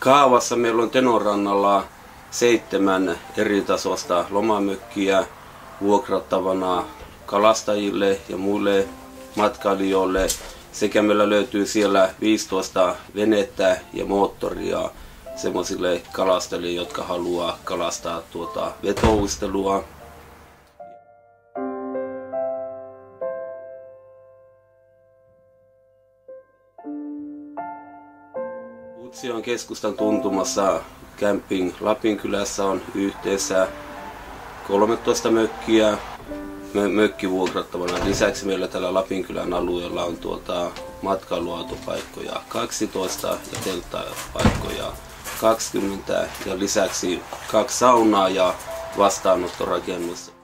Kaavassa meillä on Tenorannalla 7 eri tasoista lomamökkiä vuokrattavana kalastajille ja muille matkailijoille. Sekä meillä löytyy siellä 15 venettä ja moottoria semmoisille kalastajille, jotka haluaa kalastaa vetouistelua. Utsjoen keskustan tuntumassa Camping Lapinkylässä on yhteensä 13 mökkiä mökkivuokrattavana. Lisäksi meillä tällä Lapinkylän alueella on matkailuautopaikkoja 12 ja telttapaikkoja 20 ja lisäksi 2 saunaa ja vastaanottorakennusta.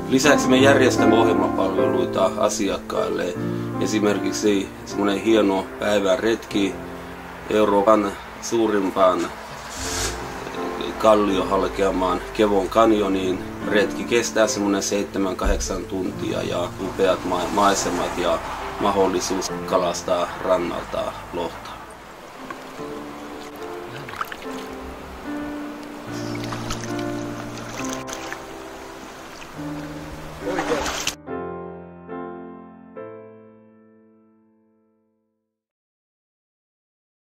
Lisäksi me järjestämme ohjelmapalveluita asiakkaille. Esimerkiksi semmoinen hieno päiväretki Euroopan suurimpaan kalliohalkeamaan Kevon kanioniin. Retki kestää semmoinen 7-8 tuntia ja upeat maisemat ja mahdollisuus kalastaa rannalta lohta.